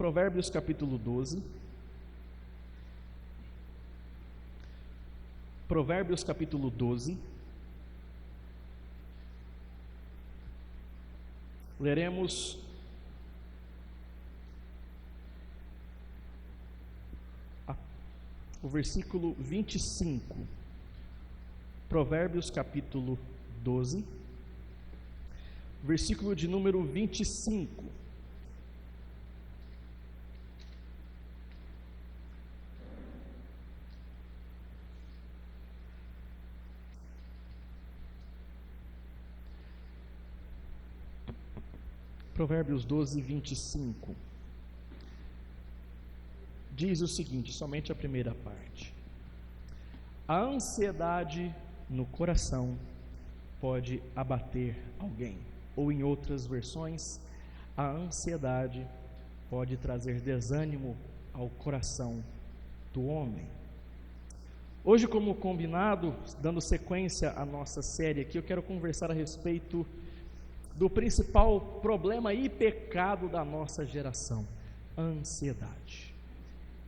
Provérbios capítulo 12. Provérbios capítulo 12. Leremos o versículo 25. Provérbios capítulo 12, versículo de número 25. Provérbios 12, 25. Diz o seguinte, somente a primeira parte: a ansiedade no coração pode abater alguém. Ou em outras versões, a ansiedade pode trazer desânimo ao coração do homem. Hoje, como combinado, dando sequência à nossa série aqui, eu quero conversar a respeito do principal problema e pecado da nossa geração: a ansiedade.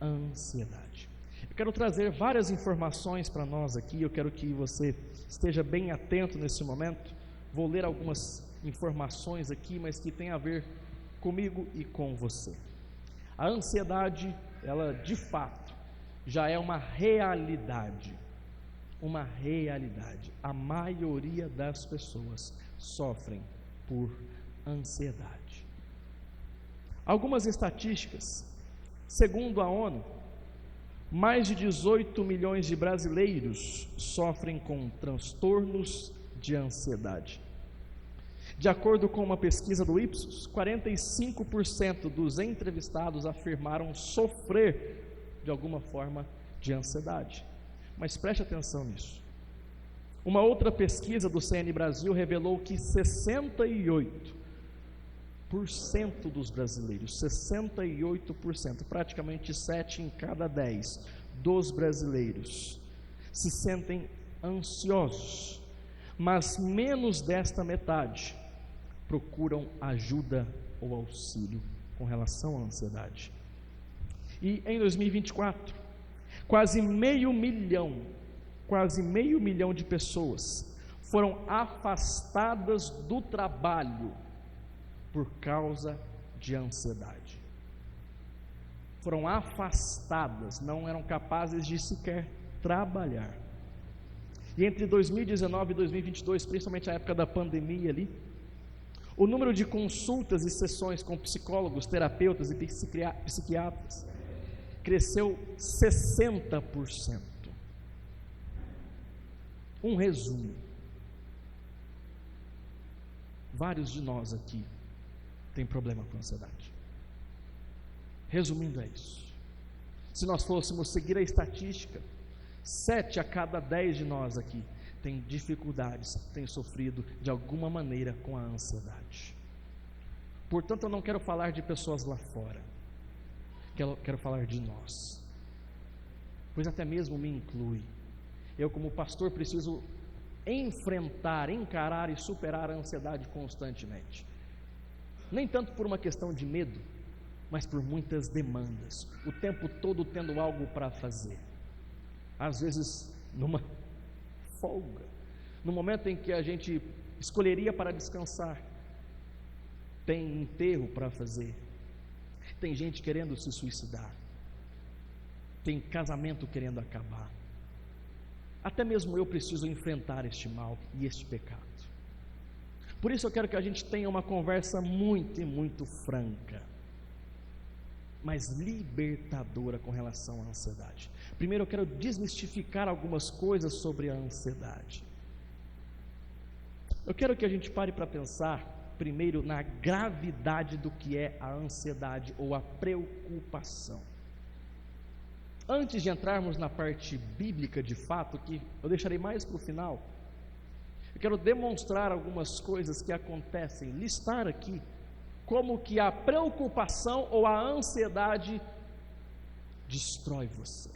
A ansiedade. Eu quero trazer várias informações para nós aqui, eu quero que você esteja bem atento nesse momento. Vou ler algumas informações aqui, mas que tem a ver comigo e com você. A ansiedade, ela de fato já é uma realidade. Uma realidade. A maioria das pessoas sofrem por ansiedade. Algumas estatísticas. Segundo a ONU, mais de 18 milhões de brasileiros sofrem com transtornos de ansiedade. De acordo com uma pesquisa do Ipsos, 45% dos entrevistados afirmaram sofrer de alguma forma de ansiedade. Mas preste atenção nisso. Uma outra pesquisa do CN Brasil revelou que 68% dos brasileiros, 68%, praticamente 7 em cada 10 dos brasileiros, se sentem ansiosos, mas menos desta metade procuram ajuda ou auxílio com relação à ansiedade. E em 2024, quase meio milhão de pessoas foram afastadas do trabalho por causa de ansiedade. Foram afastadas, não eram capazes de sequer trabalhar. E entre 2019 e 2022, principalmente a época da pandemia ali, o número de consultas e sessões com psicólogos, terapeutas e psiquiatras cresceu 60%. Um resumo: vários de nós aqui tem problema com ansiedade. Resumindo, é isso. Se nós fôssemos seguir a estatística, 7 a cada 10 de nós aqui tem dificuldades, tem sofrido de alguma maneira com a ansiedade. Portanto, eu não quero falar de pessoas lá fora, quero falar de nós, pois até mesmo me inclui. Eu, como pastor, preciso enfrentar, encarar e superar a ansiedade constantemente. Nem tanto por uma questão de medo, mas por muitas demandas, o tempo todo tendo algo para fazer. Às vezes numa folga, no momento em que a gente escolheria para descansar, tem enterro para fazer, tem gente querendo se suicidar, tem casamento querendo acabar. Até mesmo eu preciso enfrentar este mal e este pecado. Por isso eu quero que a gente tenha uma conversa muito franca, mas libertadora com relação à ansiedade. Primeiro eu quero desmistificar algumas coisas sobre a ansiedade. Eu quero que a gente pare para pensar primeiro na gravidade do que é a ansiedade ou a preocupação. Antes de entrarmos na parte bíblica de fato, que eu deixarei mais para o final, eu quero demonstrar algumas coisas que acontecem, listar aqui como que a preocupação ou a ansiedade destrói você.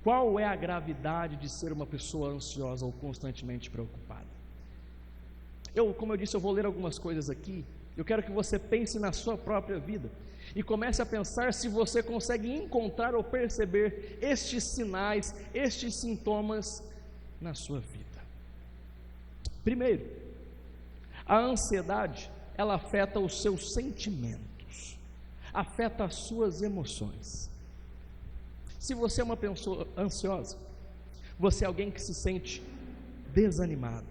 Qual é a gravidade de ser uma pessoa ansiosa ou constantemente preocupada? Como eu disse, eu vou ler algumas coisas aqui, Eu quero que você pense na sua própria vida e comece a pensar se você consegue encontrar ou perceber estes sinais, estes sintomas na sua vida. Primeiro, a ansiedade, ela afeta os seus sentimentos, afeta as suas emoções. Se você é uma pessoa ansiosa, você é alguém que se sente desanimado,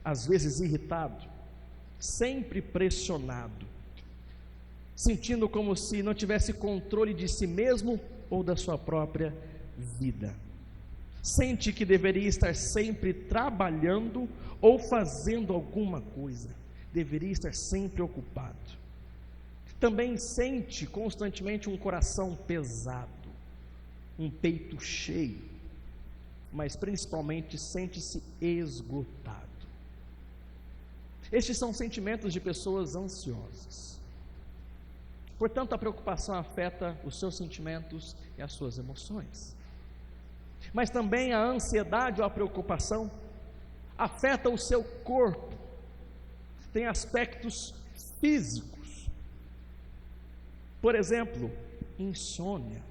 às vezes irritado, sempre pressionado, sentindo como se não tivesse controle de si mesmo ou da sua própria vida. Sente que deveria estar sempre trabalhando ou fazendo alguma coisa, deveria estar sempre ocupado. Também sente constantemente um coração pesado, um peito cheio, mas principalmente sente-se esgotado. Estes são sentimentos de pessoas ansiosas. Portanto, a preocupação afeta os seus sentimentos e as suas emoções. Mas também a ansiedade ou a preocupação afeta o seu corpo. Tem aspectos físicos. Por exemplo, insônia,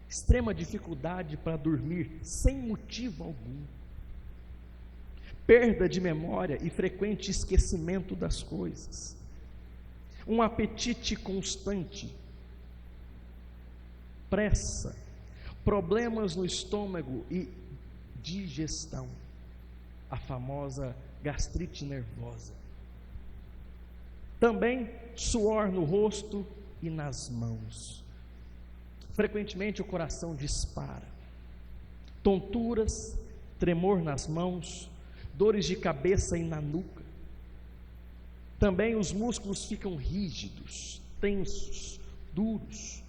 extrema dificuldade para dormir sem motivo algum, perda de memória e frequente esquecimento das coisas, um apetite constante, pressa, problemas no estômago e digestão, a famosa gastrite nervosa. Também suor no rosto e nas mãos. Frequentemente o coração dispara. Tonturas, tremor nas mãos, dores de cabeça e na nuca. Também os músculos ficam rígidos, tensos, duros.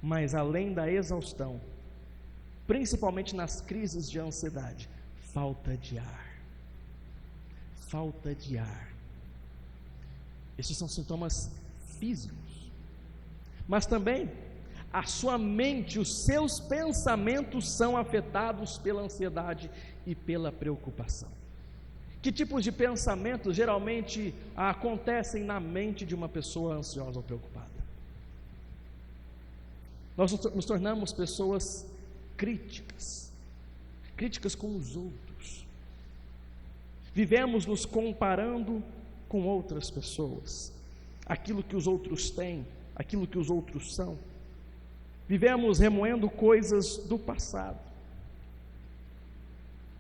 Mas além da exaustão, principalmente nas crises de ansiedade, falta de ar. Falta de ar. Esses são sintomas físicos. Mas também a sua mente, os seus pensamentos são afetados pela ansiedade e pela preocupação. Que tipos de pensamentos geralmente acontecem na mente de uma pessoa ansiosa ou preocupada? Nós nos tornamos pessoas críticas com os outros. Vivemos nos comparando com outras pessoas, aquilo que os outros têm, aquilo que os outros são. Vivemos remoendo coisas do passado.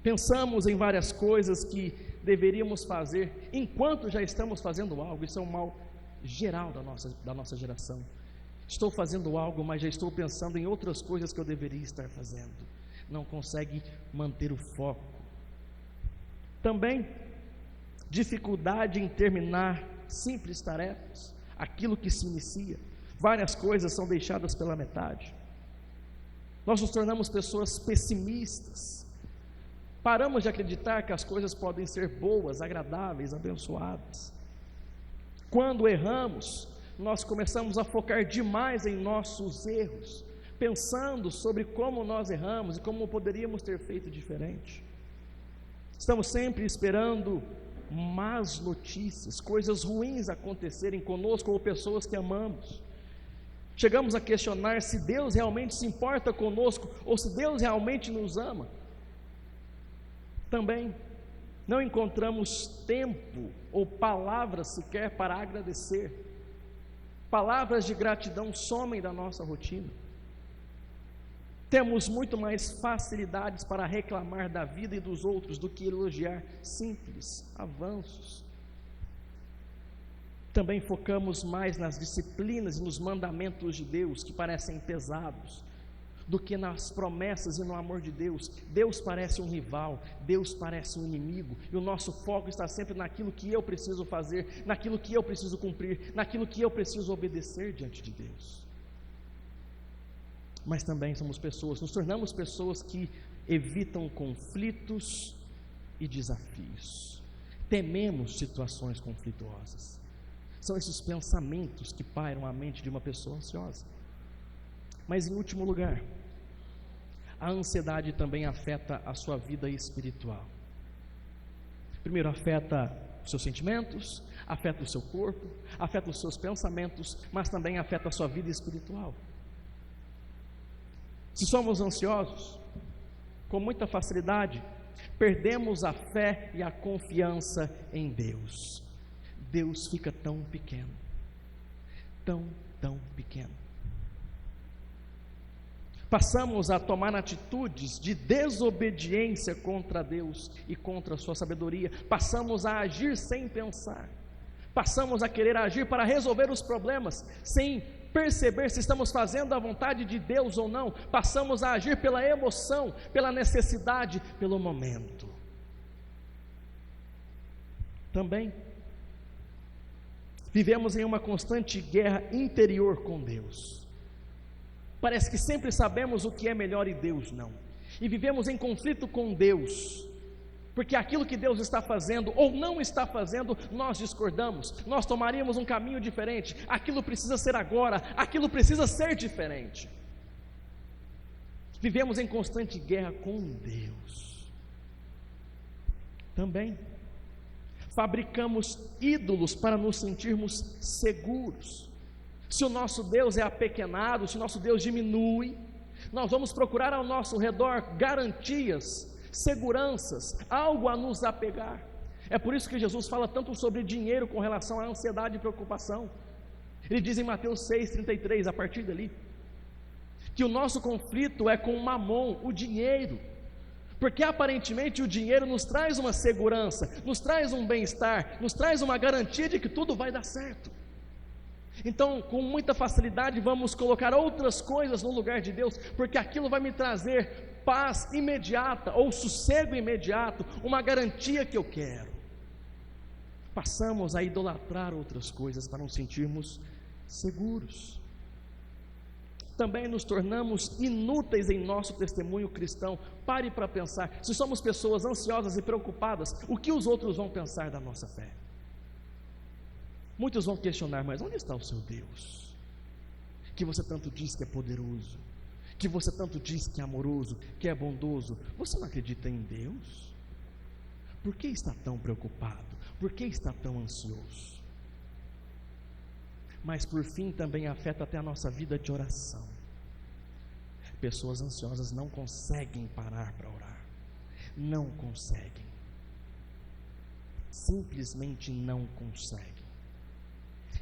Pensamos em várias coisas que deveríamos fazer enquanto já estamos fazendo algo. Isso é um mal geral da nossa geração. Estou fazendo algo, mas já estou pensando em outras coisas que eu deveria estar fazendo. Não consegue manter o foco. Também dificuldade em terminar simples tarefas, aquilo que se inicia. Várias coisas são deixadas pela metade. Nós nos tornamos pessoas pessimistas. Paramos de acreditar que as coisas podem ser boas, agradáveis, abençoadas. Quando erramos, nós começamos a focar demais em nossos erros, pensando sobre como nós erramos e como poderíamos ter feito diferente. Estamos sempre esperando más notícias, coisas ruins acontecerem conosco ou pessoas que amamos. Chegamos a questionar se Deus realmente se importa conosco ou se Deus realmente nos ama. Também não encontramos tempo ou palavras sequer para agradecer. Palavras de gratidão somem da nossa rotina. Temos muito mais facilidades para reclamar da vida e dos outros do que elogiar simples avanços. Também focamos mais nas disciplinas e nos mandamentos de Deus, que parecem pesados, do que nas promessas e no amor de Deus. Deus parece um rival, Deus parece um inimigo, e o nosso foco está sempre naquilo que eu preciso fazer, naquilo que eu preciso cumprir, naquilo que eu preciso obedecer diante de Deus. Mas também nos tornamos pessoas que evitam conflitos e desafios. Tememos situações conflituosas. São esses pensamentos que pairam a mente de uma pessoa ansiosa. Mas em último lugar, a ansiedade também afeta a sua vida espiritual. Primeiro, afeta os seus sentimentos, afeta o seu corpo, afeta os seus pensamentos, mas também afeta a sua vida espiritual. Se somos ansiosos, com muita facilidade, perdemos a fé e a confiança em Deus. Deus fica tão pequeno, tão pequeno. Passamos a tomar atitudes de desobediência contra Deus e contra a sua sabedoria. Passamos a agir sem pensar. Passamos a querer agir para resolver os problemas, sem perceber se estamos fazendo a vontade de Deus ou não. Passamos a agir pela emoção, pela necessidade, pelo momento. Também vivemos em uma constante guerra interior com Deus. Parece que sempre sabemos o que é melhor e Deus não. E vivemos em conflito com Deus, porque aquilo que Deus está fazendo ou não está fazendo, nós discordamos. Nós tomaríamos um caminho diferente. Aquilo precisa ser agora, aquilo precisa ser diferente. Vivemos em constante guerra com Deus. Também fabricamos ídolos para nos sentirmos seguros. Se o nosso Deus é apequenado, se o nosso Deus diminui, nós vamos procurar ao nosso redor garantias, seguranças, algo a nos apegar. É por isso que Jesus fala tanto sobre dinheiro com relação à ansiedade e preocupação. Ele diz em Mateus 6,33, a partir dali, que o nosso conflito é com o mamon, o dinheiro, porque aparentemente o dinheiro nos traz uma segurança, nos traz um bem-estar, nos traz uma garantia de que tudo vai dar certo. Então, com muita facilidade, vamos colocar outras coisas no lugar de Deus, porque aquilo vai me trazer paz imediata, ou sossego imediato, uma garantia que eu quero. Passamos a idolatrar outras coisas para nos sentirmos seguros. Também nos tornamos inúteis em nosso testemunho cristão. Pare para pensar, se somos pessoas ansiosas e preocupadas, o que os outros vão pensar da nossa fé? Muitos vão questionar, mas onde está o seu Deus? Que você tanto diz que é poderoso, que você tanto diz que é amoroso, que é bondoso. Você não acredita em Deus? Por que está tão preocupado? Por que está tão ansioso? Mas por fim também afeta até a nossa vida de oração. Pessoas ansiosas não conseguem parar para orar. Não conseguem. Simplesmente não conseguem.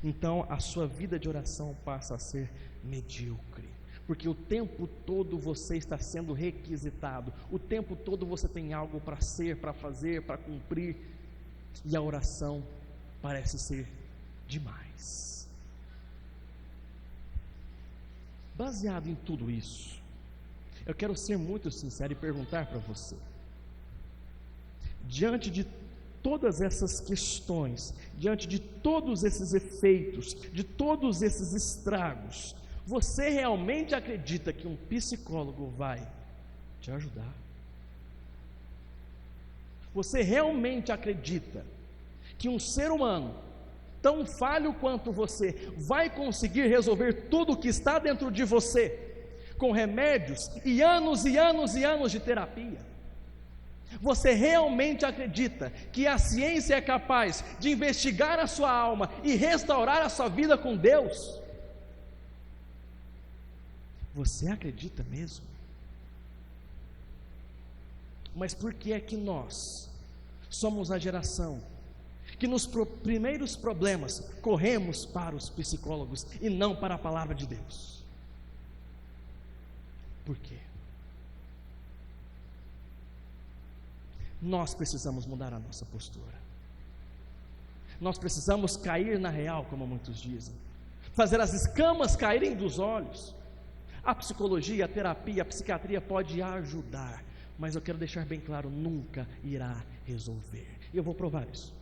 Então a sua vida de oração passa a ser medíocre, porque o tempo todo você está sendo requisitado, o tempo todo você tem algo para ser, para fazer, para cumprir, e a oração parece ser demais. Baseado em tudo isso, eu quero ser muito sincero e perguntar para você, diante de todas essas questões, diante de todos esses efeitos, de todos esses estragos, você realmente acredita que um psicólogo vai te ajudar? Você realmente acredita que um ser humano, tão falho quanto você, vai conseguir resolver tudo o que está dentro de você, com remédios e anos e anos e anos de terapia? Você realmente acredita que a ciência é capaz de investigar a sua alma e restaurar a sua vida com Deus? Você acredita mesmo? Mas por que é que nós somos a geração que nos primeiros problemas corremos para os psicólogos e não para a palavra de Deus? Por quê? Nós precisamos mudar a nossa postura. Nós precisamos cair na real, como muitos dizem, fazer as escamas caírem dos olhos. A psicologia, a terapia, a psiquiatria pode ajudar, mas eu quero deixar bem claro, nunca irá resolver. E eu vou provar isso.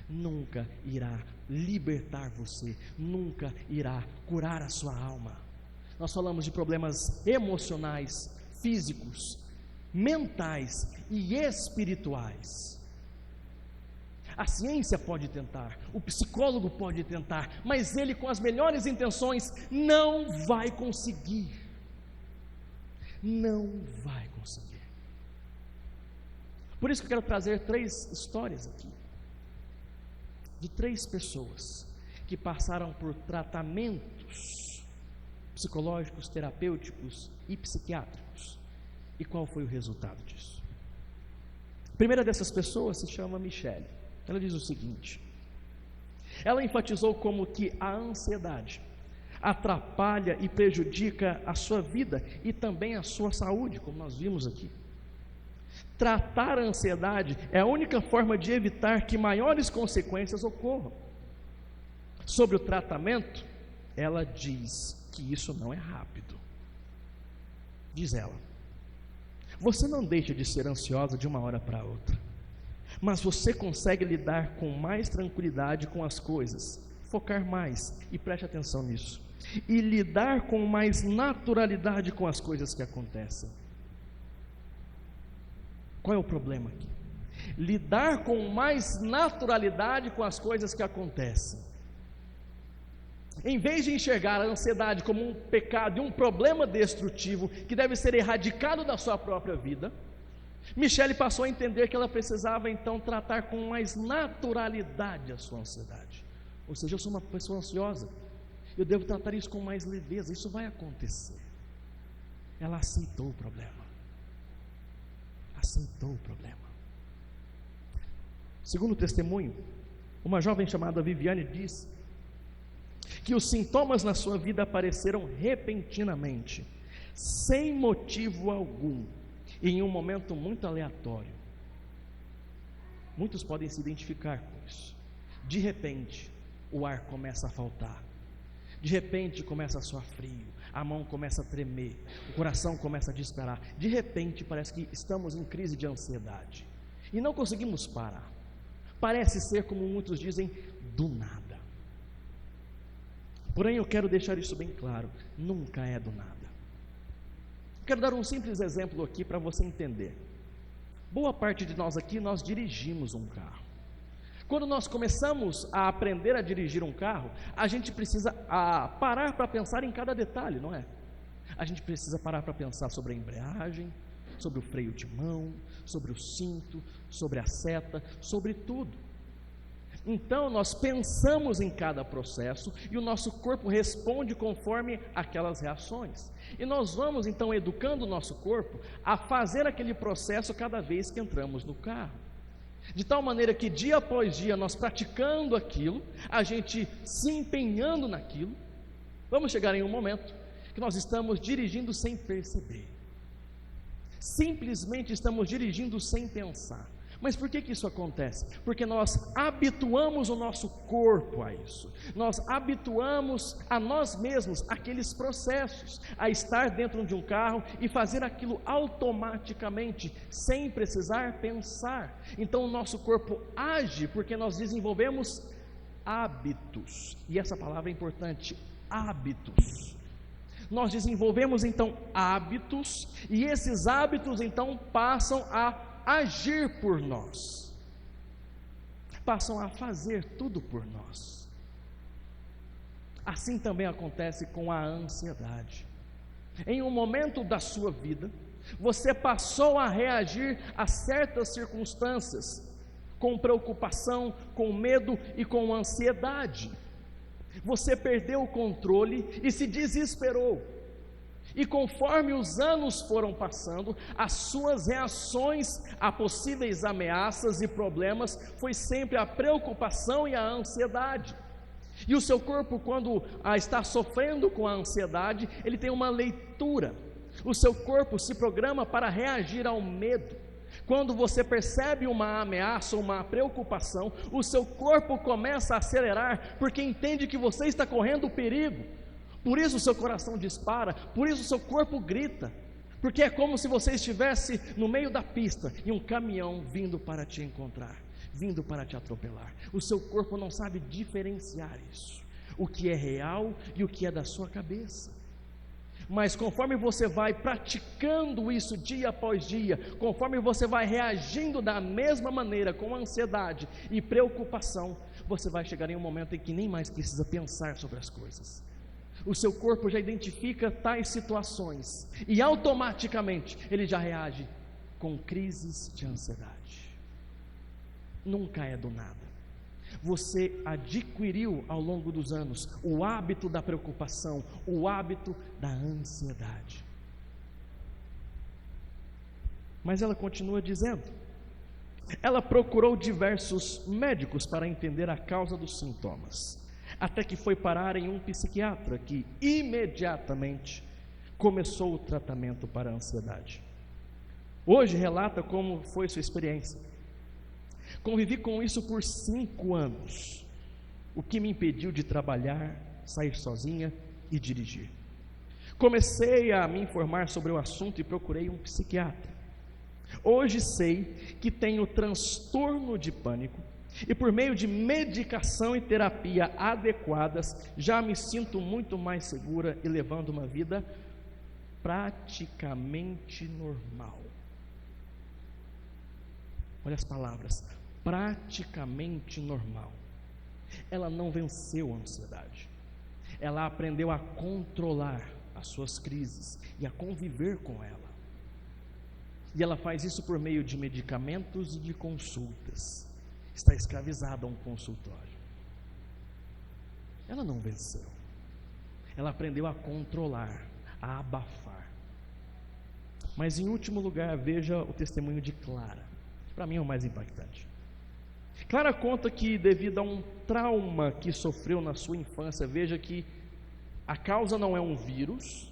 Nunca irá libertar você, nunca irá curar a sua alma. Nós falamos de problemas emocionais, físicos, mentais e espirituais. A ciência pode tentar, o psicólogo pode tentar, mas ele, com as melhores intenções, não vai conseguir. Não vai conseguir. Por isso que eu quero trazer 3 histórias aqui. de 3 pessoas que passaram por tratamentos psicológicos, terapêuticos e psiquiátricos. E qual foi o resultado disso? A primeira dessas pessoas se chama Michele. Ela diz o seguinte: ela enfatizou como que a ansiedade atrapalha e prejudica a sua vida e também a sua saúde, como nós vimos aqui. Tratar a ansiedade é a única forma de evitar que maiores consequências ocorram. Sobre o tratamento, ela diz que isso não é rápido. Diz ela: você não deixa de ser ansiosa de uma hora para outra, mas você consegue lidar com mais tranquilidade com as coisas, focar mais, e preste atenção nisso, e lidar com mais naturalidade com as coisas que acontecem. Qual é o problema aqui? Lidar com mais naturalidade com as coisas que acontecem. Em vez de enxergar a ansiedade como um pecado e um problema destrutivo que deve ser erradicado da sua própria vida, Michele passou a entender que ela precisava então tratar com mais naturalidade a sua ansiedade. Ou seja, eu sou uma pessoa ansiosa, eu devo tratar isso com mais leveza, isso vai acontecer. Ela aceitou o problema. Aceitou o problema. Segundo o testemunho, uma jovem chamada Viviane diz que os sintomas na sua vida apareceram repentinamente, sem motivo algum, e em um momento muito aleatório. Muitos podem se identificar com isso. De repente, o ar começa a faltar. De repente começa a suar frio, a mão começa a tremer, o coração começa a disparar. De repente parece que estamos em crise de ansiedade e não conseguimos parar. Parece ser, como muitos dizem, do nada. Porém, eu quero deixar isso bem claro: nunca é do nada. Quero dar um simples exemplo aqui para você entender. Boa parte de nós aqui, nós dirigimos um carro. Quando nós começamos a aprender a dirigir um carro, a gente precisa parar para pensar em cada detalhe, não é? A gente precisa parar para pensar sobre a embreagem, sobre o freio de mão, sobre o cinto, sobre a seta, sobre tudo. Então nós pensamos em cada processo e o nosso corpo responde conforme aquelas reações. E nós vamos então educando o nosso corpo a fazer aquele processo cada vez que entramos no carro. De tal maneira que dia após dia nós praticando aquilo, a gente se empenhando naquilo, vamos chegar em um momento que nós estamos dirigindo sem perceber. Simplesmente estamos dirigindo sem pensar. Mas por que isso acontece? Porque nós habituamos o nosso corpo a isso. Nós habituamos a nós mesmos aqueles processos, a estar dentro de um carro e fazer aquilo automaticamente, sem precisar pensar. Então o nosso corpo age porque nós desenvolvemos hábitos. E essa palavra é importante, hábitos. Nós desenvolvemos então hábitos, e esses hábitos então passam a agir por nós, passam a fazer tudo por nós. Assim também acontece com a ansiedade. Em um momento da sua vida, você passou a reagir a certas circunstâncias com preocupação, com medo e com ansiedade. Você perdeu o controle e se desesperou. E conforme os anos foram passando, as suas reações a possíveis ameaças e problemas foi sempre a preocupação e a ansiedade. E o seu corpo, quando está sofrendo com a ansiedade, ele tem uma leitura. O seu corpo se programa para reagir ao medo. Quando você percebe uma ameaça ou uma preocupação, o seu corpo começa a acelerar, porque entende que você está correndo perigo. Por isso o seu coração dispara, por isso o seu corpo grita, porque é como se você estivesse no meio da pista e um caminhão vindo para te encontrar, vindo para te atropelar. O seu corpo não sabe diferenciar isso, o que é real e o que é da sua cabeça. Mas conforme você vai praticando isso dia após dia, conforme você vai reagindo da mesma maneira com ansiedade e preocupação, você vai chegar em um momento em que nem mais precisa pensar sobre as coisas. O seu corpo já identifica tais situações e automaticamente ele já reage com crises de ansiedade. Nunca é do nada. Você adquiriu ao longo dos anos o hábito da preocupação, o hábito da ansiedade. Mas ela continua dizendo, ela procurou diversos médicos para entender a causa dos sintomas, até que foi parar em um psiquiatra que imediatamente começou o tratamento para a ansiedade. Hoje relata como foi sua experiência. Convivi com isso por 5 anos, o que me impediu de trabalhar, sair sozinha e dirigir. Comecei a me informar sobre o assunto e procurei um psiquiatra. Hoje sei que tenho transtorno de pânico e por meio de medicação e terapia adequadas, já me sinto muito mais segura e levando uma vida praticamente normal. Olha as palavras, praticamente normal. Ela não venceu a ansiedade. Ela aprendeu a controlar as suas crises e a conviver com ela. E ela faz isso por meio de medicamentos e de consultas. Está escravizada a um consultório. Ela não venceu. Ela aprendeu a controlar, a abafar. Mas em último lugar, veja o testemunho de Clara. Para mim é o mais impactante. Clara conta que devido a um trauma que sofreu na sua infância, veja que a causa não é um vírus,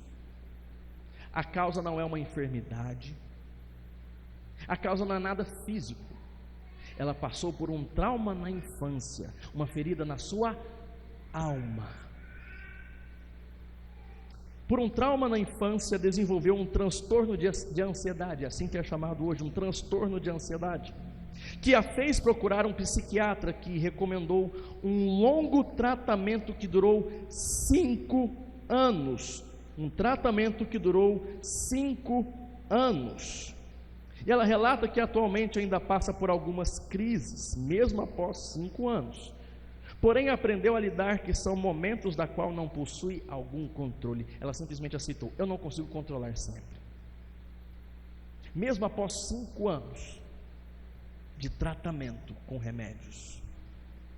a causa não é uma enfermidade, a causa não é nada físico. Ela passou por um trauma na infância, uma ferida na sua alma. Por um trauma na infância, desenvolveu um transtorno de ansiedade, assim que é chamado hoje, um transtorno de ansiedade, que a fez procurar um psiquiatra que recomendou um longo tratamento que durou 5 anos. Um tratamento que durou 5 anos. E ela relata que atualmente ainda passa por algumas crises, mesmo após 5 anos. Porém, aprendeu a lidar que são momentos da qual não possui algum controle. Ela simplesmente aceitou, eu não consigo controlar sempre. Mesmo após 5 anos de tratamento com remédios.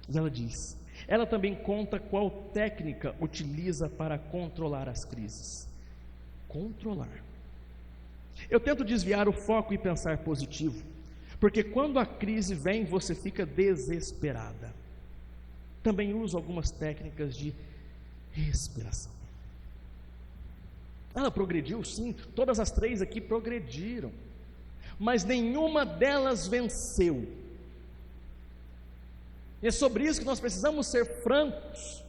E ela diz, ela também conta qual técnica utiliza para controlar as crises. Controlar. Eu tento desviar o foco e pensar positivo, porque quando a crise vem, você fica desesperada. Também uso algumas técnicas de respiração. Ela progrediu, sim, todas as 3 aqui progrediram, mas nenhuma delas venceu. E é sobre isso que nós precisamos ser francos.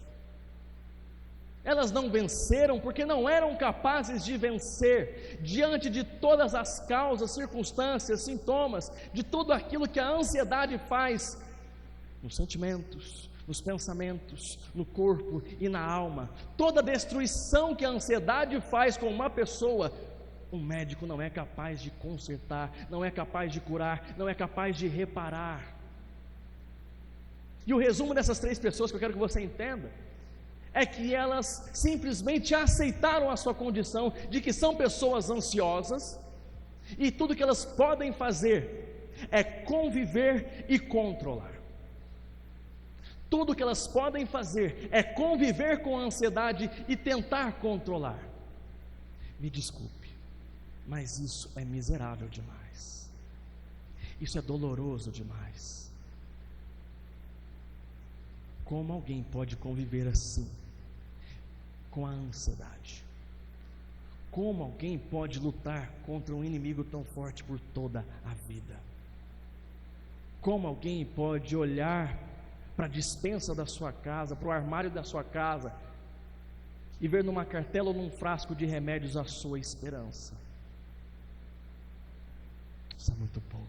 Elas não venceram porque não eram capazes de vencer diante de todas as causas, circunstâncias, sintomas, de tudo aquilo que a ansiedade faz nos sentimentos, nos pensamentos, no corpo e na alma. Toda destruição que a ansiedade faz com uma pessoa, um médico não é capaz de consertar, não é capaz de curar, não é capaz de reparar. E o resumo dessas 3 pessoas que eu quero que você entenda é que elas simplesmente aceitaram a sua condição de que são pessoas ansiosas, e tudo que elas podem fazer é conviver e controlar. Tudo que elas podem fazer é conviver com a ansiedade e tentar controlar. Me desculpe, mas isso é miserável demais. Isso é doloroso demais. Como alguém pode conviver assim com a ansiedade? Como alguém pode lutar contra um inimigo tão forte por toda a vida? Como alguém pode olhar para a despensa da sua casa, para o armário da sua casa e ver numa cartela ou num frasco de remédios a sua esperança? Isso é muito pouco.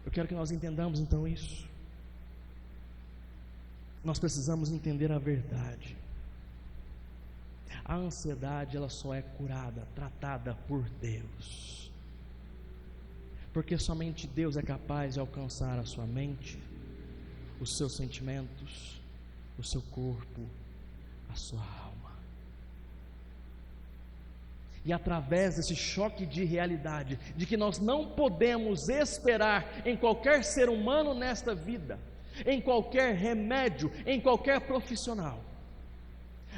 Eu quero que nós entendamos então isso. Nós precisamos entender a verdade. A ansiedade, ela só é curada, tratada por Deus. Porque somente Deus é capaz de alcançar a sua mente, os seus sentimentos, o seu corpo, a sua alma. E através desse choque de realidade, de que nós não podemos esperar em qualquer ser humano nesta vida, em qualquer remédio, em qualquer profissional,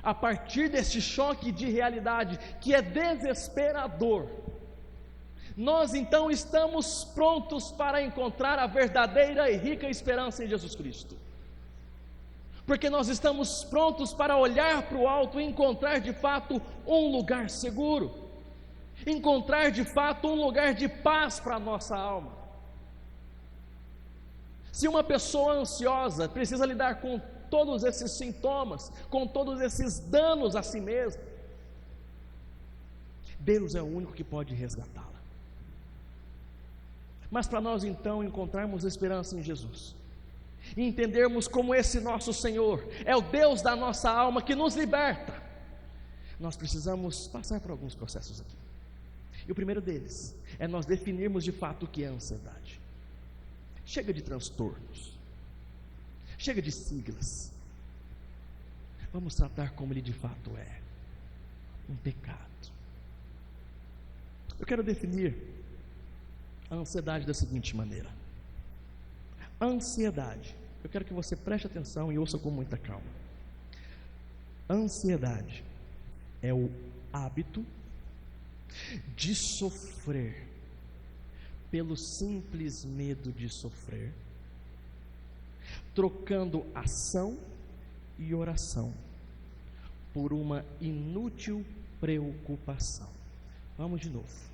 a partir desse choque de realidade, que é desesperador, nós então estamos prontos para encontrar a verdadeira e rica esperança em Jesus Cristo, porque nós estamos prontos para olhar para o alto e encontrar de fato um lugar seguro, encontrar de fato um lugar de paz para a nossa alma. Se uma pessoa ansiosa precisa lidar com todos esses sintomas, com todos esses danos a si mesma, Deus é o único que pode resgatá-la. Mas para nós então encontrarmos esperança em Jesus, e entendermos como esse nosso Senhor é o Deus da nossa alma que nos liberta, nós precisamos passar por alguns processos aqui. E o primeiro deles é nós definirmos de fato o que é ansiedade. Chega de transtornos, chega de siglas, vamos tratar como ele de fato é, um pecado. Eu quero definir a ansiedade da seguinte maneira: a ansiedade, eu quero que você preste atenção e ouça com muita calma. A ansiedade é o hábito de sofrer pelo simples medo de sofrer, trocando ação e oração por uma inútil preocupação. Vamos de novo.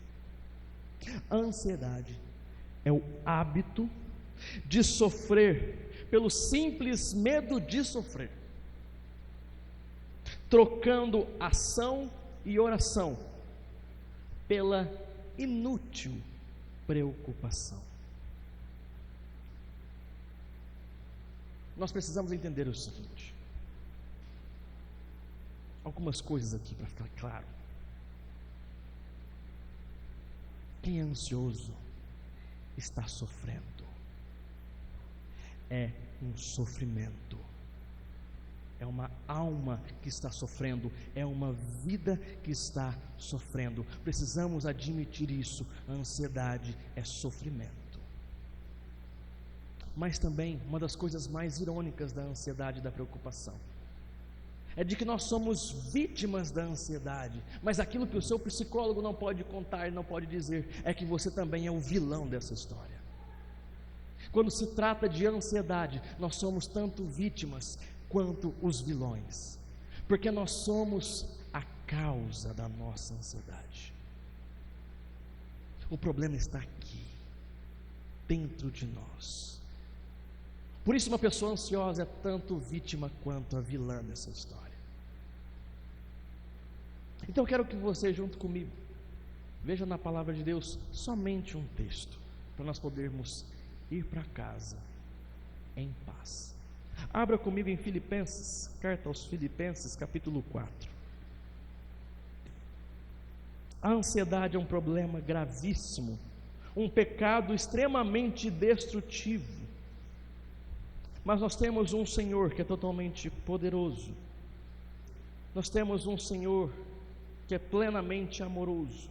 A ansiedade é o hábito de sofrer pelo simples medo de sofrer, trocando ação e oração pela inútil preocupação. Nós precisamos entender o seguinte, algumas coisas aqui para ficar claro. Quem é ansioso está sofrendo, é um sofrimento, é uma alma que está sofrendo, é uma vida que está sofrendo. Precisamos admitir isso. A ansiedade é sofrimento. Mas também, uma das coisas mais irônicas da ansiedade e da preocupação é de que nós somos vítimas da ansiedade, mas aquilo que o seu psicólogo não pode contar, não pode dizer, é que você também é o vilão dessa história. Quando se trata de ansiedade, nós somos tanto vítimas quanto os vilões, porque nós somos a causa da nossa ansiedade. O problema está aqui, dentro de nós. Por isso uma pessoa ansiosa é tanto vítima quanto a vilã dessa história. Então eu quero que você, junto comigo, veja na palavra de Deus somente um texto, para nós podermos ir para casa em paz. Abra comigo em Filipenses, carta aos Filipenses, capítulo 4. A ansiedade é um problema gravíssimo, um pecado extremamente destrutivo. Mas nós temos um Senhor que é totalmente poderoso. Nós temos um Senhor que é plenamente amoroso,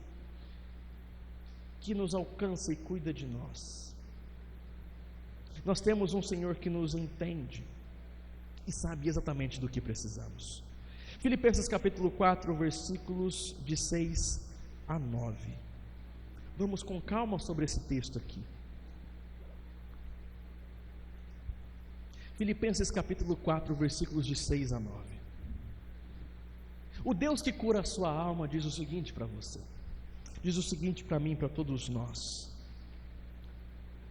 que nos alcança e cuida de nós. Nós temos um Senhor que nos entende e sabe exatamente do que precisamos. Filipenses capítulo 4, versículos de 6 a 9. Vamos com calma sobre esse texto aqui. Filipenses capítulo 4, versículos de 6 a 9. O Deus que cura a sua alma diz o seguinte para você, diz o seguinte para mim e para todos nós: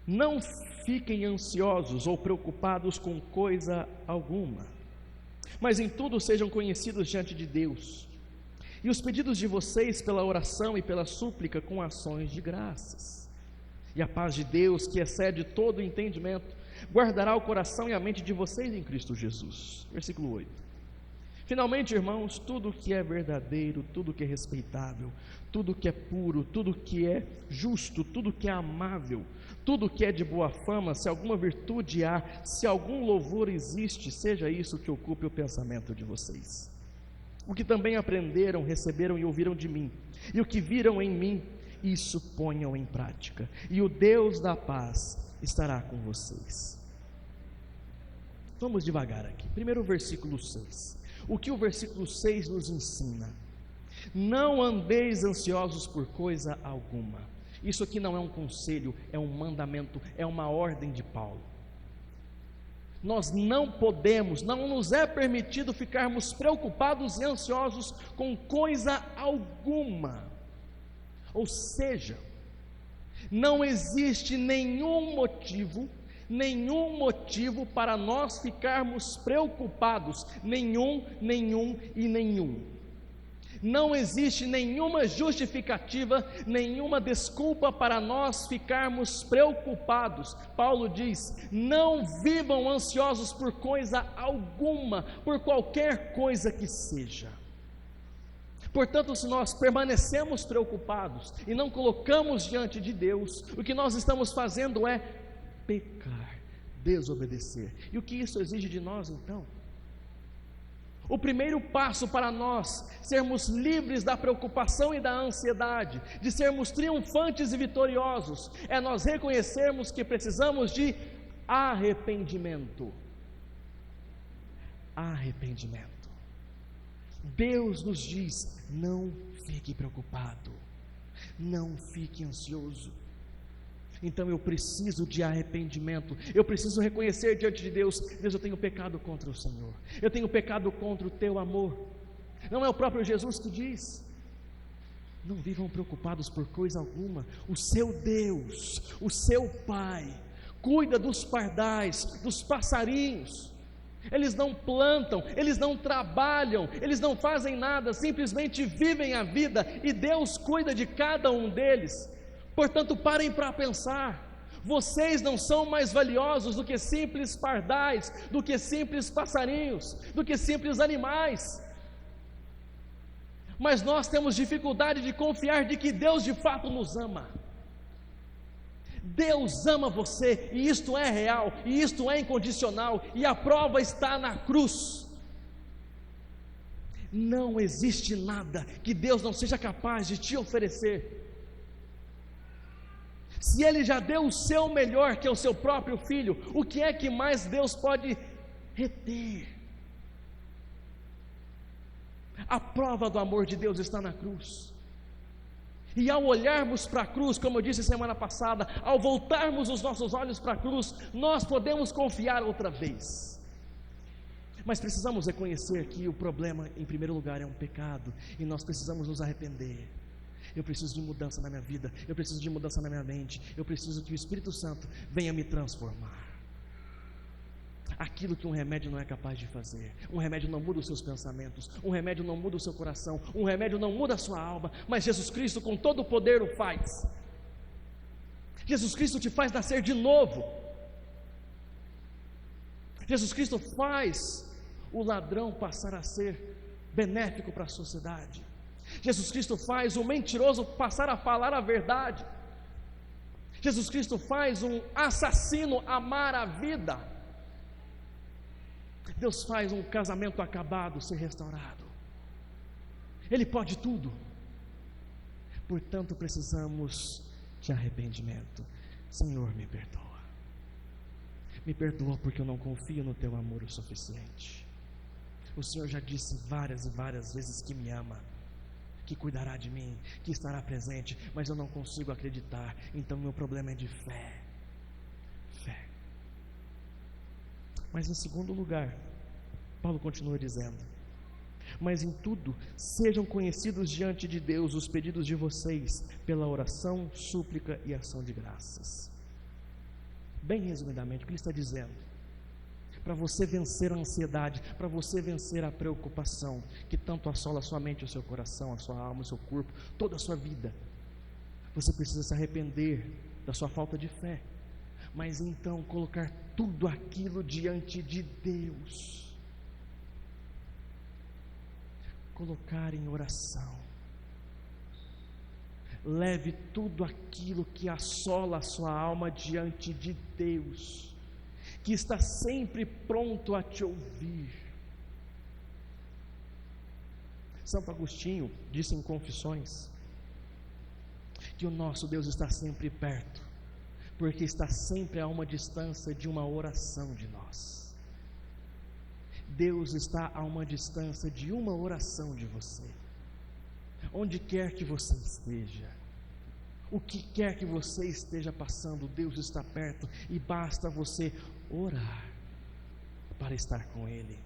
não fiquem ansiosos ou preocupados com coisa alguma, mas em tudo sejam conhecidos diante de Deus, e os pedidos de vocês pela oração e pela súplica com ações de graças. E a paz de Deus, que excede todo o entendimento, guardará o coração e a mente de vocês em Cristo Jesus. Versículo 8. Finalmente, irmãos, tudo que é verdadeiro, tudo que é respeitável, tudo que é puro, tudo que é justo, tudo que é amável, tudo que é de boa fama, se alguma virtude há, se algum louvor existe, seja isso que ocupe o pensamento de vocês. O que também aprenderam, receberam e ouviram de mim, e o que viram em mim, isso ponham em prática, e o Deus da paz estará com vocês. Vamos devagar aqui. Primeiro o versículo 6. O que o versículo 6 nos ensina? Não andeis ansiosos por coisa alguma. Isso aqui não é um conselho, é um mandamento, é uma ordem de Paulo. Nós não podemos, não nos é permitido ficarmos preocupados e ansiosos com coisa alguma. Ou seja, não existe nenhum motivo para nós ficarmos preocupados, nenhum. Não existe nenhuma justificativa, nenhuma desculpa para nós ficarmos preocupados. Paulo diz: não vivam ansiosos por coisa alguma, por qualquer coisa que seja. Portanto, se nós permanecemos preocupados e não colocamos diante de Deus, o que nós estamos fazendo é pecar, desobedecer. E o que isso exige de nós então? O primeiro passo para nós sermos livres da preocupação e da ansiedade, de sermos triunfantes e vitoriosos, é nós reconhecermos que precisamos de arrependimento. Arrependimento. Deus nos diz: não fique preocupado, não fique ansioso. Então eu preciso de arrependimento, eu preciso reconhecer diante de Deus: Deus, eu tenho pecado contra o Senhor, eu tenho pecado contra o teu amor. Não é o próprio Jesus que diz: não vivam preocupados por coisa alguma, o seu Deus, o seu Pai, cuida dos pardais, dos passarinhos. Eles não plantam, eles não trabalham, eles não fazem nada, simplesmente vivem a vida, e Deus cuida de cada um deles. Portanto, parem para pensar: vocês não são mais valiosos do que simples pardais, do que simples passarinhos, do que simples animais. Mas nós temos dificuldade de confiar de que Deus de fato nos ama. Deus ama você, e isto é real, e isto é incondicional, e a prova está na cruz. Não existe nada que Deus não seja capaz de te oferecer. Se Ele já deu o seu melhor, que é o seu próprio Filho, o que é que mais Deus pode reter? A prova do amor de Deus está na cruz. E ao olharmos para a cruz, como eu disse semana passada, ao voltarmos os nossos olhos para a cruz, nós podemos confiar outra vez. Mas precisamos reconhecer que o problema, em primeiro lugar, é um pecado, e nós precisamos nos arrepender. Eu preciso de mudança na minha vida, eu preciso de mudança na minha mente, eu preciso que o Espírito Santo venha me transformar. Aquilo que um remédio não é capaz de fazer. Um remédio não muda os seus pensamentos, um remédio não muda o seu coração, um remédio não muda a sua alma, mas Jesus Cristo com todo o poder o faz. Jesus Cristo te faz nascer de novo. Jesus Cristo faz o ladrão passar a ser benéfico para a sociedade. Jesus Cristo faz o mentiroso passar a falar a verdade. Jesus Cristo faz um assassino amar a vida. Deus faz um casamento acabado ser restaurado. Ele pode tudo. Portanto, precisamos de arrependimento. Senhor, me perdoa. Me perdoa porque eu não confio no teu amor o suficiente. O Senhor já disse várias e várias vezes que me ama, que cuidará de mim, que estará presente, mas eu não consigo acreditar. Então meu problema é de fé. Fé. Mas em segundo lugar, Paulo continua dizendo: mas em tudo sejam conhecidos diante de Deus os pedidos de vocês pela oração, súplica e ação de graças. Bem resumidamente, o que ele está dizendo? Para você vencer a ansiedade, para você vencer a preocupação que tanto assola a sua mente, o seu coração, a sua alma, o seu corpo, toda a sua vida, você precisa se arrepender da sua falta de fé, mas então colocar tudo aquilo diante de Deus, colocar em oração. Leve tudo aquilo que assola a sua alma diante de Deus, que está sempre pronto a te ouvir. Santo Agostinho disse em Confissões que o nosso Deus está sempre perto, porque está sempre a uma distância de uma oração de nós. Deus está a uma distância de uma oração de você. Onde quer que você esteja, o que quer que você esteja passando, Deus está perto e basta você orar para estar com Ele.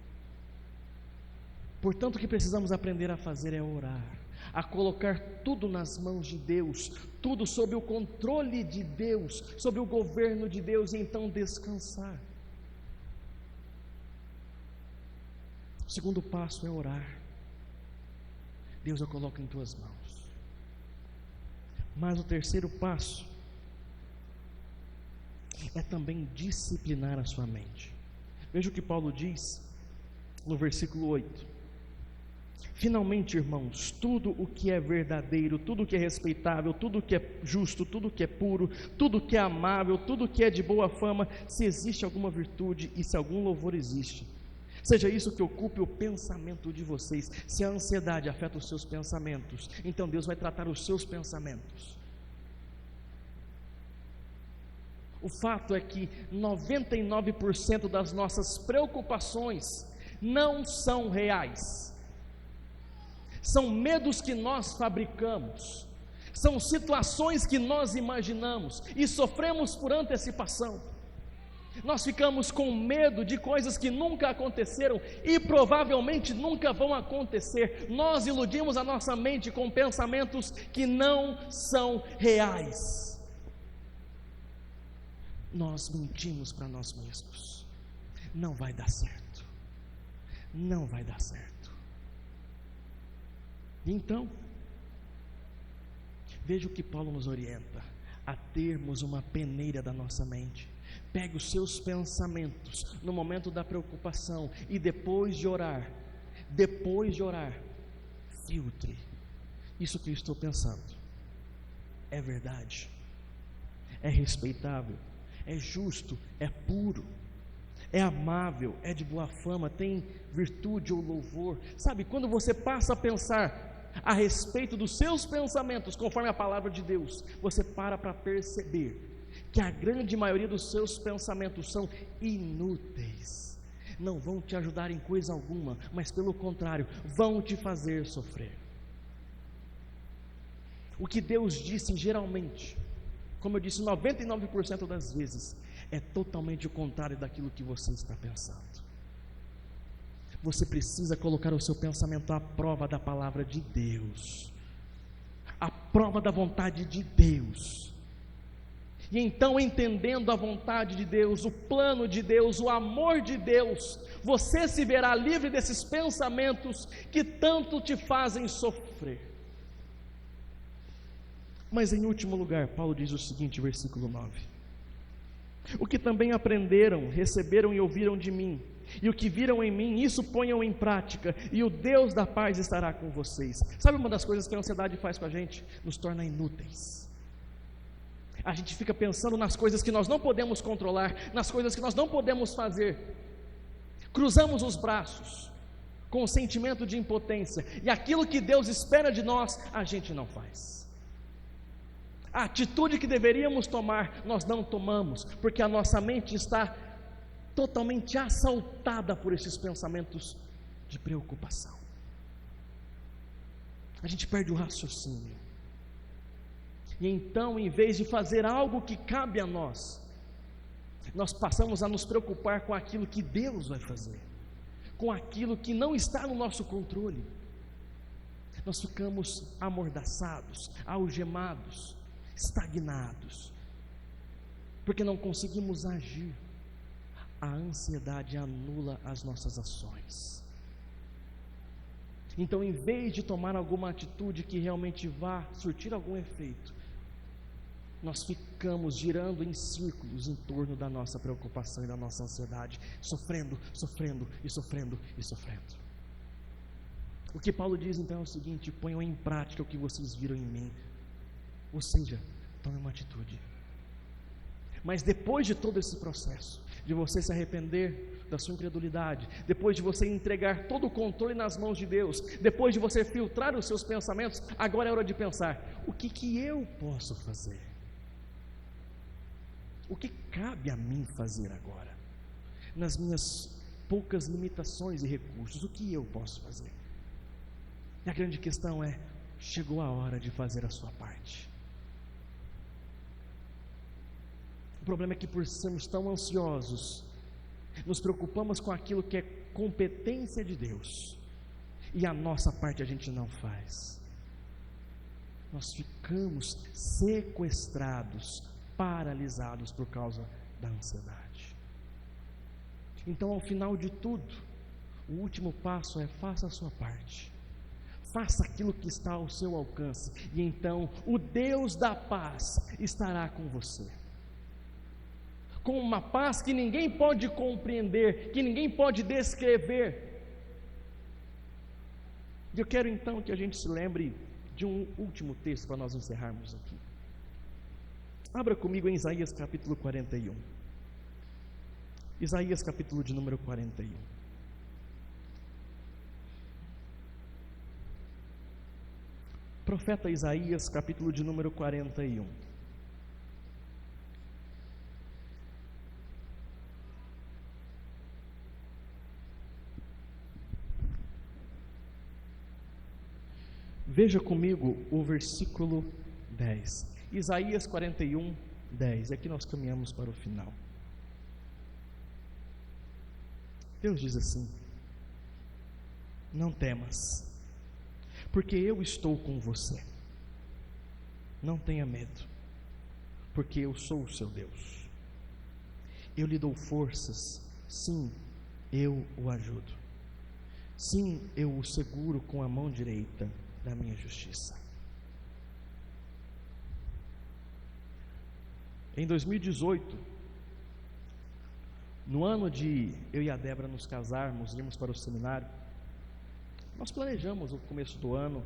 Portanto, o que precisamos aprender a fazer é orar, a colocar tudo nas mãos de Deus, tudo sob o controle de Deus, sob o governo de Deus, e então descansar. O segundo passo é orar. Deus, eu coloco em tuas mãos. Mas o terceiro passo é também disciplinar a sua mente. Veja o que Paulo diz no versículo 8. Finalmente, irmãos, tudo o que é verdadeiro, tudo o que é respeitável, tudo o que é justo, tudo o que é puro, tudo o que é amável, tudo o que é de boa fama, se existe alguma virtude e se algum louvor existe, seja isso que ocupe o pensamento de vocês. Se a ansiedade afeta os seus pensamentos, então Deus vai tratar os seus pensamentos. O fato é que 99% das nossas preocupações não são reais. São medos que nós fabricamos, são situações que nós imaginamos e sofremos por antecipação. Nós ficamos com medo de coisas que nunca aconteceram e provavelmente nunca vão acontecer. Nós iludimos a nossa mente com pensamentos que não são reais. Nós mentimos para nós mesmos. Não vai dar certo. Não vai dar certo. Então, veja o que Paulo nos orienta: a termos uma peneira da nossa mente. Pegue os seus pensamentos no momento da preocupação e depois de orar, filtre. Isso que eu estou pensando é verdade, é respeitável, é justo, é puro, é amável, é de boa fama, tem virtude ou louvor. Sabe, quando você passa a pensar a respeito dos seus pensamentos conforme a palavra de Deus, você para perceber que a grande maioria dos seus pensamentos são inúteis, não vão te ajudar em coisa alguma, mas pelo contrário, vão te fazer sofrer. O que Deus disse geralmente, como eu disse, 99% das vezes, é totalmente o contrário daquilo que você está pensando. Você precisa colocar o seu pensamento à prova da palavra de Deus, à prova da vontade de Deus. E então, entendendo a vontade de Deus, o plano de Deus, o amor de Deus, você se verá livre desses pensamentos que tanto te fazem sofrer. Mas em último lugar, Paulo diz o seguinte, versículo 9: o que também aprenderam, receberam e ouviram de mim, e o que viram em mim, isso ponham em prática, e o Deus da paz estará com vocês. Sabe uma das coisas que a ansiedade faz com a gente? Nos torna inúteis. A gente fica pensando nas coisas que nós não podemos controlar, nas coisas que nós não podemos fazer. Cruzamos os braços com o sentimento de impotência, e aquilo que Deus espera de nós, a gente não faz. A atitude que deveríamos tomar, nós não tomamos, porque a nossa mente está totalmente assaltada por esses pensamentos de preocupação. A gente perde o raciocínio. E então, em vez de fazer algo que cabe a nós, nós passamos a nos preocupar com aquilo que Deus vai fazer, com aquilo que não está no nosso controle. Nós ficamos amordaçados, algemados, estagnados, porque não conseguimos agir. A ansiedade anula as nossas ações. Então, em vez de tomar alguma atitude que realmente vá surtir algum efeito, nós ficamos girando em círculos em torno da nossa preocupação e da nossa ansiedade, sofrendo. O que Paulo diz então é o seguinte: ponham em prática o que vocês viram em mim, ou seja, tomem uma atitude. Mas depois de todo esse processo, de você se arrepender da sua incredulidade, depois de você entregar todo o controle nas mãos de Deus, depois de você filtrar os seus pensamentos, agora é hora de pensar: o que eu posso fazer? O que cabe a mim fazer agora? Nas minhas poucas limitações e recursos, o que eu posso fazer? E a grande questão é: chegou a hora de fazer a sua parte. O problema é que, por sermos tão ansiosos, nos preocupamos com aquilo que é competência de Deus, e a nossa parte a gente não faz. Nós ficamos sequestrados, paralisados por causa da ansiedade. Então, ao final de tudo, o último passo é: faça a sua parte. Faça aquilo que está ao seu alcance, e então o Deus da paz estará com você, com uma paz que ninguém pode compreender, que ninguém pode descrever. E eu quero então que a gente se lembre de um último texto para nós encerrarmos aqui. Abra comigo em Isaías capítulo 41. Isaías capítulo de número 41. Profeta Isaías capítulo de número 41. Veja comigo o versículo 10. Isaías 41, 10. Aqui nós caminhamos para o final. Deus diz assim: não temas, porque eu estou com você. Não tenha medo, porque eu sou o seu Deus. Eu lhe dou forças, sim, eu o ajudo. Sim, eu o seguro com a mão direita da minha justiça. Em 2018, no ano de eu e a Débora nos casarmos, irmos para o seminário, nós planejamos no começo do ano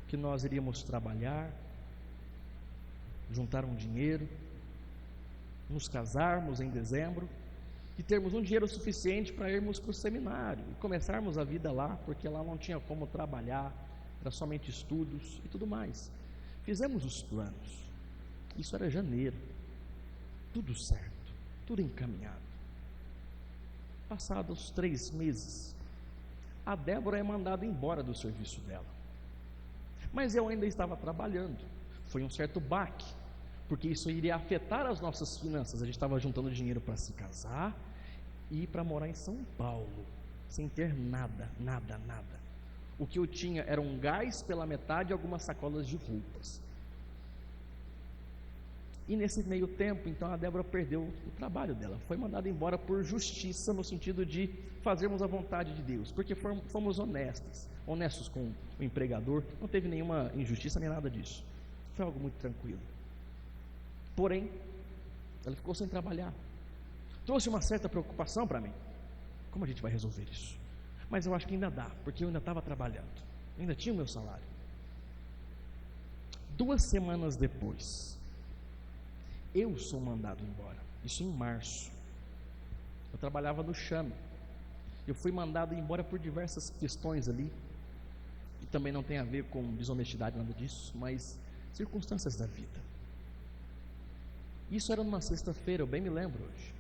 que nós iríamos trabalhar, juntar um dinheiro, nos casarmos em dezembro e termos um dinheiro suficiente para irmos para o seminário e começarmos a vida lá, porque lá não tinha como trabalhar, era somente estudos e tudo mais. Fizemos os planos, isso era janeiro, tudo certo, tudo encaminhado. Passados 3 meses, a Débora é mandada embora do serviço dela, mas eu ainda estava trabalhando. Foi um certo baque, porque isso iria afetar as nossas finanças. A gente estava juntando dinheiro para se casar e para morar em São Paulo, sem ter nada. O que eu tinha era um gás pela metade e algumas sacolas de roupas. E nesse meio tempo, então, a Débora perdeu o trabalho dela, foi mandada embora por justiça, no sentido de fazermos a vontade de Deus, porque fomos honestos com o empregador, não teve nenhuma injustiça nem nada disso, foi algo muito tranquilo. Porém, ela ficou sem trabalhar, trouxe uma certa preocupação para mim: como a gente vai resolver isso? Mas eu acho que ainda dá, porque eu ainda estava trabalhando, ainda tinha o meu salário. 2 semanas depois, eu sou mandado embora, isso em março. Eu trabalhava no Chame, eu fui mandado embora por diversas questões ali, que também não tem a ver com desonestidade, nada disso, mas circunstâncias da vida. Isso era numa sexta-feira, eu bem me lembro hoje.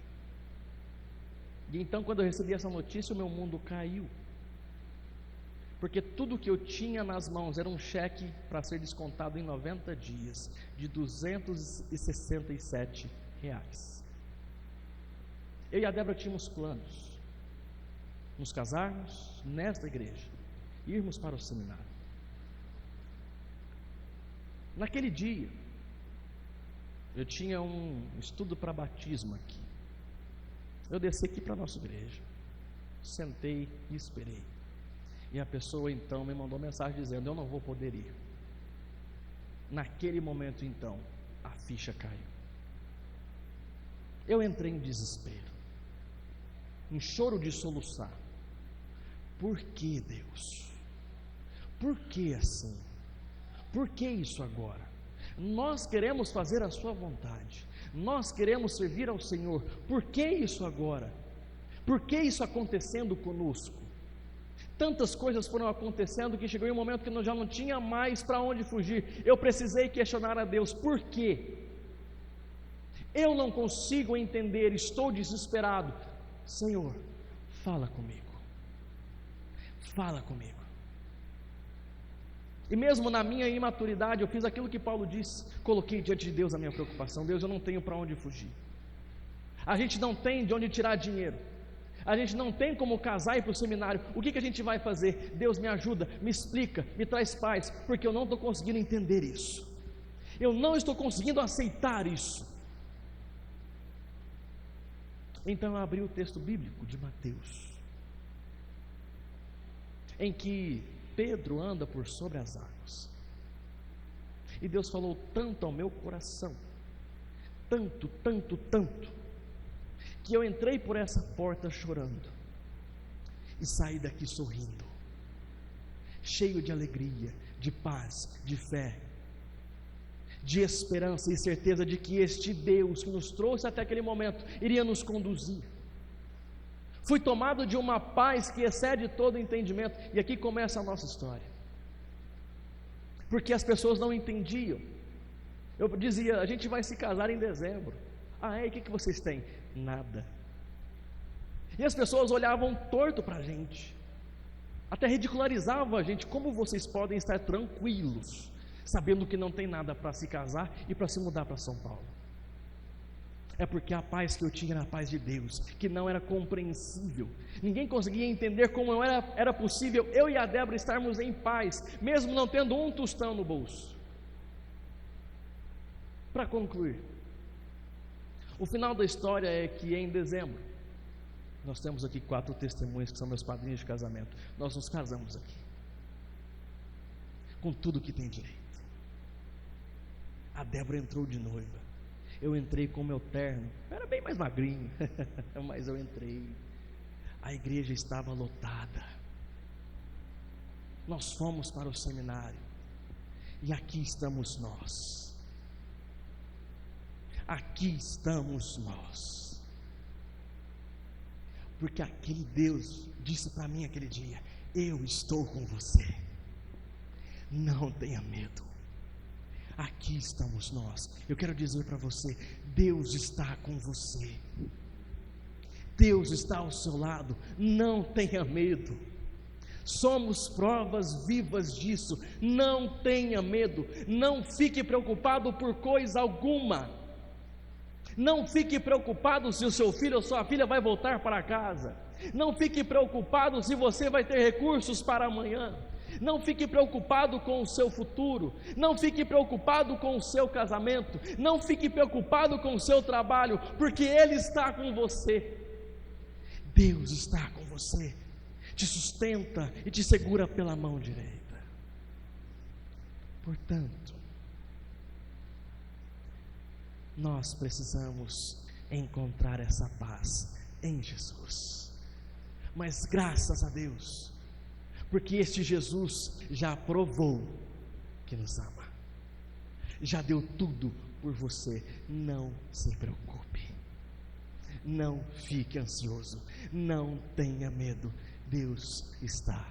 E então, quando eu recebi essa notícia, o meu mundo caiu, porque tudo que eu tinha nas mãos era um cheque para ser descontado em 90 dias, de R$267. Eu e a Débora tínhamos planos: nos casarmos nesta igreja, irmos para o seminário. Naquele dia, eu tinha um estudo para batismo aqui. Eu desci aqui para a nossa igreja, sentei e esperei. E a pessoa então me mandou mensagem dizendo: eu não vou poder ir. Naquele momento então, a ficha caiu. Eu entrei em desespero, em choro de soluçar. Por que, Deus? Por que assim? Por que isso agora? Nós queremos fazer a sua vontade, Nós queremos servir ao Senhor. Por que isso agora? Por que isso acontecendo conosco? Tantas coisas foram acontecendo que chegou em um momento que eu já não tinha mais para onde fugir. Eu precisei questionar a Deus. Por quê? Eu não consigo entender, estou desesperado. Senhor, fala comigo. Fala comigo. E mesmo na minha imaturidade, eu fiz aquilo que Paulo disse, coloquei diante de Deus a minha preocupação. Deus, eu não tenho para onde fugir. A gente não tem de onde tirar dinheiro. A gente não tem como casar e ir para o seminário. O que a gente vai fazer? Deus, me ajuda, me explica, me traz paz, porque eu não estou conseguindo entender isso. Eu não estou conseguindo aceitar isso. Então eu abri o texto bíblico de Mateus, em que Pedro anda por sobre as águas. E Deus falou tanto ao meu coração, tanto, que eu entrei por essa porta chorando e saí daqui sorrindo, cheio de alegria, de paz, de fé, de esperança e certeza de que este Deus que nos trouxe até aquele momento iria nos conduzir. Fui tomado de uma paz que excede todo entendimento. E aqui começa a nossa história, porque as pessoas não entendiam. Eu dizia, a gente vai se casar em dezembro. E o que vocês têm? Nada. E as pessoas olhavam torto para a gente, até ridicularizavam a gente. Como vocês podem estar tranquilos, sabendo que não tem nada para se casar e para se mudar para São Paulo? É porque a paz que eu tinha era a paz de Deus, que não era compreensível. Ninguém conseguia entender como era possível eu e a Débora estarmos em paz, mesmo não tendo um tostão no bolso. Para concluir, o final da história é que em dezembro, nós temos aqui 4 testemunhas que são meus padrinhos de casamento. Nós nos casamos aqui, com tudo que tem direito. A Débora entrou de noiva, eu entrei com o meu terno, era bem mais magrinho, mas eu entrei. A igreja estava lotada, nós fomos para o seminário, e aqui estamos nós. Aqui estamos nós, porque aquele Deus disse para mim aquele dia: eu estou com você, não tenha medo. Aqui estamos nós. Eu quero dizer para você, Deus está com você, Deus está ao seu lado, não tenha medo. Somos provas vivas disso. Não tenha medo, não fique preocupado por coisa alguma. Não fique preocupado se o seu filho ou sua filha vai voltar para casa. Não fique preocupado se você vai ter recursos para amanhã. Não fique preocupado com o seu futuro. Não fique preocupado com o seu casamento. Não fique preocupado com o seu trabalho, porque Ele está com você. Deus está com você, te sustenta e te segura pela mão direita. Portanto, nós precisamos encontrar essa paz em Jesus. Mas graças a Deus, porque este Jesus já provou que nos ama, já deu tudo por você. Não se preocupe, não fique ansioso, não tenha medo. Deus está